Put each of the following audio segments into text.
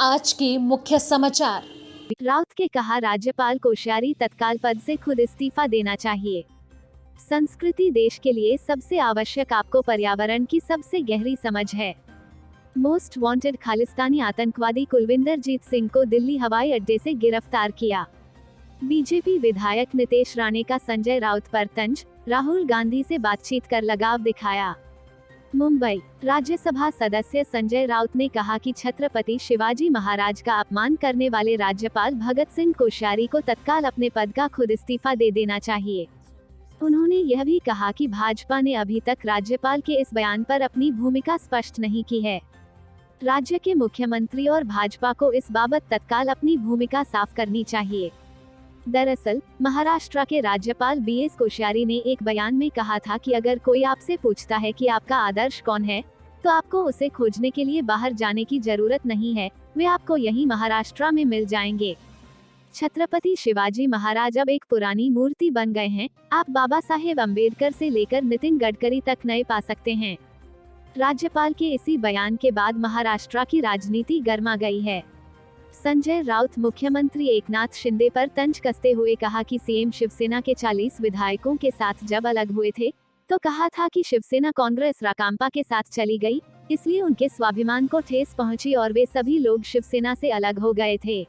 आज के मुख्य समाचार। राउत के कहा राज्यपाल कोश्यारी तत्काल पद से खुद इस्तीफा देना चाहिए। संस्कृति देश के लिए सबसे आवश्यक, आपको पर्यावरण की सबसे गहरी समझ है। मोस्ट वांटेड खालिस्तानी आतंकवादी कुलविंदर जीत सिंह को दिल्ली हवाई अड्डे से गिरफ्तार किया। बीजेपी विधायक नितेश राणे का संजय राउत पर तंज, राहुल गांधी से बातचीत कर लगाव दिखाया। मुंबई, राज्यसभा सदस्य संजय राउत ने कहा कि छत्रपति शिवाजी महाराज का अपमान करने वाले राज्यपाल भगत सिंह कोश्यारी को तत्काल अपने पद का खुद इस्तीफा दे देना चाहिए। उन्होंने यह भी कहा कि भाजपा ने अभी तक राज्यपाल के इस बयान पर अपनी भूमिका स्पष्ट नहीं की है। राज्य के मुख्यमंत्री और भाजपा को इस बाबत तत्काल अपनी भूमिका साफ करनी चाहिए। दरअसल, महाराष्ट्र के राज्यपाल बीएस कोश्यारी ने एक बयान में कहा था कि अगर कोई आपसे पूछता है कि आपका आदर्श कौन है, तो आपको उसे खोजने के लिए बाहर जाने की जरूरत नहीं है, वे आपको यहीं महाराष्ट्र में मिल जाएंगे। छत्रपति शिवाजी महाराज अब एक पुरानी मूर्ति बन गए हैं, आप बाबा साहेब अम्बेडकर से लेकर नितिन गडकरी तक नए पा सकते हैं। राज्यपाल के इसी बयान के बाद महाराष्ट्र की राजनीति गर्मा गई है। संजय राउत मुख्यमंत्री एकनाथ शिंदे पर तंज कसते हुए कहा कि सीएम शिवसेना के 40 विधायकों के साथ जब अलग हुए थे, तो कहा था कि शिवसेना कांग्रेस राकांपा के साथ चली गई, इसलिए उनके स्वाभिमान को ठेस पहुंची और वे सभी लोग शिवसेना से अलग हो गए थे।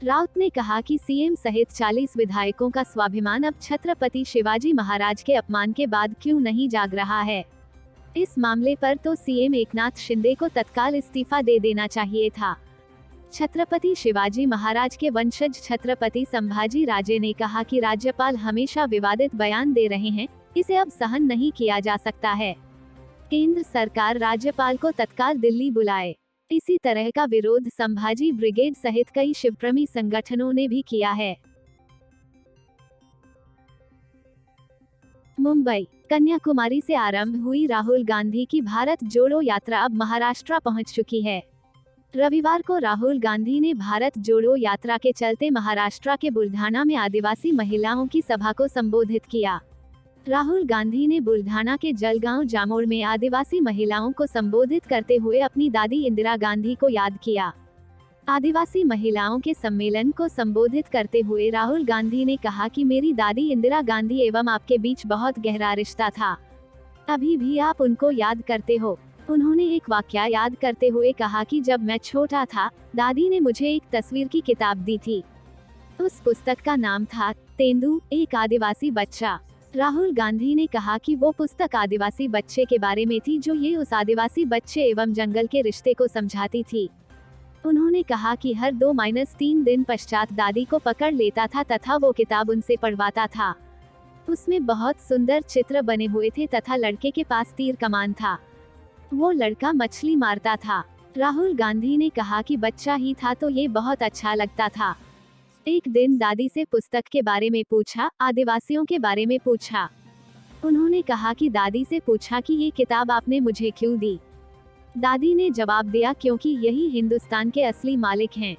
राउत ने कहा कि सीएम सहित 40 विधायकों का स्वाभिमान अब छत्रपति शिवाजी महाराज के अपमान के बाद क्यों नहीं जाग रहा है। इस मामले पर तो सीएम एकनाथ शिंदे को तत्काल इस्तीफा दे देना चाहिए था। छत्रपति शिवाजी महाराज के वंशज छत्रपति संभाजी राजे ने कहा कि राज्यपाल हमेशा विवादित बयान दे रहे हैं, इसे अब सहन नहीं किया जा सकता है। केंद्र सरकार राज्यपाल को तत्काल दिल्ली बुलाए। इसी तरह का विरोध संभाजी ब्रिगेड सहित कई शिवप्रेमी संगठनों ने भी किया है। मुंबई, कन्याकुमारी से आरंभ हुई राहुल गांधी की भारत जोड़ो यात्रा अब महाराष्ट्र पहुंच चुकी है। रविवार को राहुल गांधी ने भारत जोड़ो यात्रा के चलते महाराष्ट्र के बुल्ढाना में आदिवासी महिलाओं की सभा को संबोधित किया। राहुल गांधी ने बुल्ढाना के जलगांव जामोड़ में आदिवासी महिलाओं को संबोधित करते हुए अपनी दादी इंदिरा गांधी को याद किया। आदिवासी महिलाओं के सम्मेलन को संबोधित करते हुए राहुल गांधी ने कहा कि मेरी दादी इंदिरा गांधी एवं आपके बीच बहुत गहरा रिश्ता था, अभी भी आप उनको याद करते हो। उन्होंने एक वाकया याद करते हुए कहा कि जब मैं छोटा था, दादी ने मुझे एक तस्वीर की किताब दी थी। उस पुस्तक का नाम था तेंदू, एक आदिवासी बच्चा। राहुल गांधी ने कहा कि वो पुस्तक आदिवासी बच्चे के बारे में थी, जो ये उस आदिवासी बच्चे एवं जंगल के रिश्ते को समझाती थी। उन्होंने कहा कि हर 2-3 दिन पश्चात दादी को पकड़ लेता था तथा वो किताब उनसे पढ़वाता था। उसमें बहुत सुंदर चित्र बने हुए थे तथा लड़के के पास तीर कमान था। वो लड़का मछली मारता था। राहुल गांधी ने कहा कि बच्चा ही था तो ये बहुत अच्छा लगता था। एक दिन दादी से पुस्तक के बारे में पूछा, आदिवासियों के बारे में पूछा। उन्होंने कहा कि दादी से पूछा कि ये किताब आपने मुझे क्यों दी। दादी ने जवाब दिया, क्योंकि यही हिंदुस्तान के असली मालिक हैं।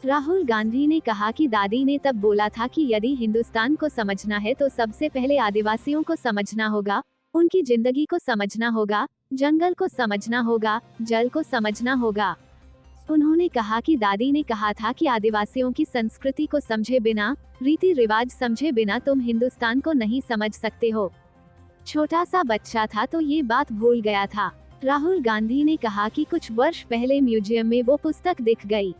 राहुल गांधी ने कहा कि दादी ने तब बोला था कि यदि हिंदुस्तान को समझना है तो सबसे पहले आदिवासियों को समझना होगा, उनकी जिंदगी को समझना होगा, जंगल को समझना होगा, जल को समझना होगा। उन्होंने कहा कि दादी ने कहा था कि आदिवासियों की संस्कृति को समझे बिना, रीति रिवाज समझे बिना तुम हिंदुस्तान को नहीं समझ सकते हो। छोटा सा बच्चा था तो ये बात भूल गया था। राहुल गांधी ने कहा कि कुछ वर्ष पहले म्यूजियम में वो पुस्तक दिख गई।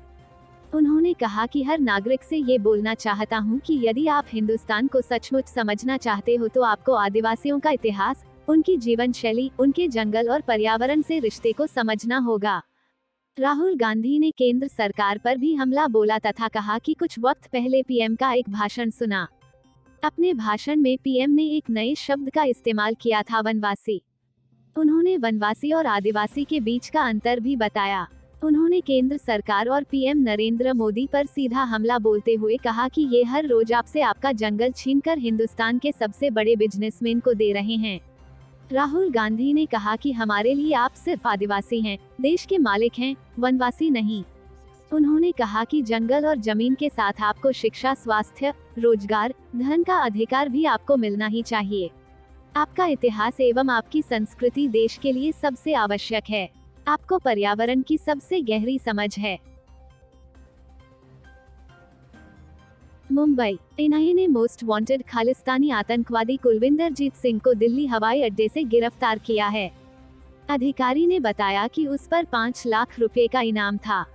उन्होंने कहा कि हर नागरिक से ये बोलना चाहता हूँ कि यदि आप हिंदुस्तान को सचमुच समझना चाहते हो तो आपको आदिवासियों का इतिहास, उनकी जीवन शैली, उनके जंगल और पर्यावरण से रिश्ते को समझना होगा। राहुल गांधी ने केंद्र सरकार पर भी हमला बोला तथा कहा कि कुछ वक्त पहले पीएम का एक भाषण सुना। अपने भाषण में पीएम ने एक नए शब्द का इस्तेमाल किया था, वनवासी। उन्होंने वनवासी और आदिवासी के बीच का अंतर भी बताया। उन्होंने केंद्र सरकार और पीएम नरेंद्र मोदी पर सीधा हमला बोलते हुए कहा कि ये हर रोज आपसे आपका जंगल छीनकर हिंदुस्तान के सबसे बड़े बिजनेसमैन को दे रहे हैं। राहुल गांधी ने कहा कि हमारे लिए आप सिर्फ आदिवासी हैं, देश के मालिक हैं, वनवासी नहीं। उन्होंने कहा कि जंगल और जमीन के साथ आपको शिक्षा, स्वास्थ्य, रोजगार, धन का अधिकार भी आपको मिलना ही चाहिए। आपका इतिहास एवं आपकी संस्कृति देश के लिए सबसे आवश्यक है। आपको पर्यावरण की सबसे गहरी समझ है। मुंबई एनआईए ने मोस्ट वांटेड खालिस्तानी आतंकवादी कुलविंदरजीत सिंह को दिल्ली हवाई अड्डे से गिरफ्तार किया है। अधिकारी ने बताया कि उस पर 5 लाख रुपए का इनाम था।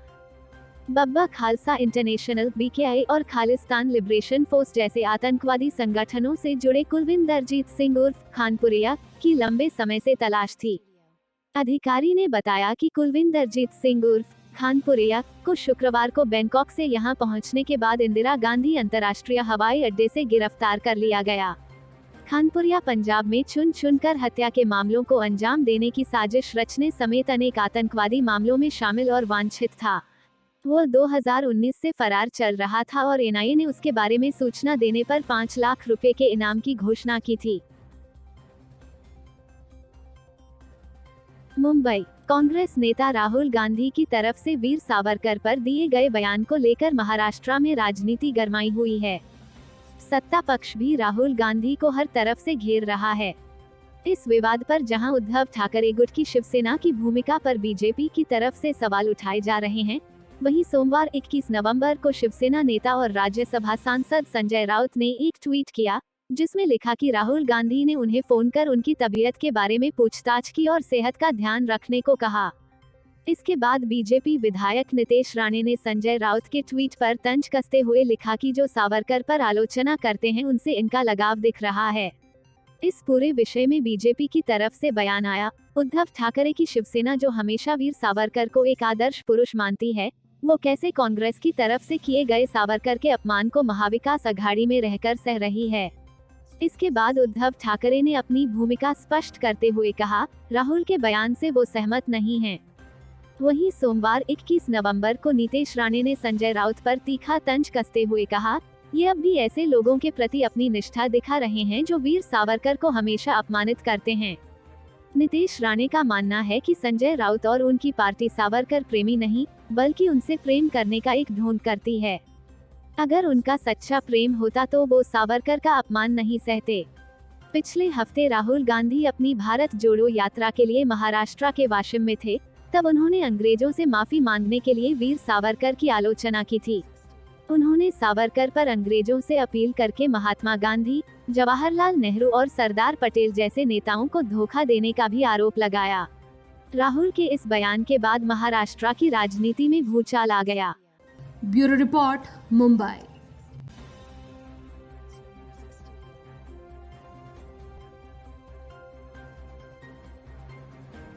बब्बा खालसा इंटरनेशनल (बीकेआई) और खालिस्तान लिबरेशन फोर्स जैसे आतंकवादी संगठनों से जुड़े कुलविंदरजीत सिंह उर्फ खानपुरिया की लंबे समय से तलाश थी। अधिकारी ने बताया कि कुलविंदरजीत सिंह उर्फ खानपुरिया को शुक्रवार को बैंकॉक से यहां पहुंचने के बाद इंदिरा गांधी अंतर्राष्ट्रीय हवाई अड्डे से गिरफ्तार कर लिया गया। खानपुरिया पंजाब में चुन चुनकर हत्या के मामलों को अंजाम देने की साजिश रचने समेत अनेक आतंकवादी मामलों में शामिल और वांछित था। वो 2019 से फरार चल रहा था और एनआईए ने उसके बारे में सूचना देने पर 5 लाख रुपए के इनाम की घोषणा की थी। मुंबई कांग्रेस नेता राहुल गांधी की तरफ से वीर सावरकर पर दिए गए बयान को लेकर महाराष्ट्र में राजनीति गरमाई हुई है। सत्ता पक्ष भी राहुल गांधी को हर तरफ से घेर रहा है। इस विवाद पर जहां उद्धव ठाकरे गुट की शिवसेना की भूमिका पर बीजेपी की तरफ से सवाल उठाए जा रहे हैं, वहीं सोमवार 21 नवंबर को शिवसेना नेता और राज्यसभा सांसद संजय राउत ने एक ट्वीट किया, जिसमें लिखा कि राहुल गांधी ने उन्हें फोन कर उनकी तबीयत के बारे में पूछताछ की और सेहत का ध्यान रखने को कहा। इसके बाद बीजेपी विधायक नितेश राणे ने संजय राउत के ट्वीट पर तंज कसते हुए लिखा कि जो सावरकर पर आलोचना करते हैं उनसे इनका लगाव दिख रहा है। इस पूरे विषय में बीजेपी की तरफ से बयान आया, उद्धव ठाकरे की शिवसेना जो हमेशा वीर सावरकर को एक आदर्श पुरुष मानती है, वो कैसे कांग्रेस की तरफ से किए गए सावरकर के अपमान को महाविकास अघाड़ी में रहकर सह रही है। इसके बाद उद्धव ठाकरे ने अपनी भूमिका स्पष्ट करते हुए कहा, राहुल के बयान से वो सहमत नहीं हैं। वहीं सोमवार 21 नवंबर को नितेश राणे ने संजय राउत पर तीखा तंज कसते हुए कहा, ये अब भी ऐसे लोगों के प्रति अपनी निष्ठा दिखा रहे हैं जो वीर सावरकर को हमेशा अपमानित करते हैं। नितेश राणे का मानना है कि संजय राउत और उनकी पार्टी सावरकर प्रेमी नहीं, बल्कि उनसे प्रेम करने का एक ढोंग करती है। अगर उनका सच्चा प्रेम होता तो वो सावरकर का अपमान नहीं सहते। पिछले हफ्ते राहुल गांधी अपनी भारत जोड़ो यात्रा के लिए महाराष्ट्र के वाशिम में थे, तब उन्होंने अंग्रेजों से माफी मांगने के लिए वीर सावरकर की आलोचना की थी। उन्होंने सावरकर पर अंग्रेजों से अपील करके महात्मा गांधी, जवाहरलाल नेहरू और सरदार पटेल जैसे नेताओं को धोखा देने का भी आरोप लगाया। राहुल के इस बयान के बाद महाराष्ट्र की राजनीति में भूचाल आ गया। Bureau report, Mumbai.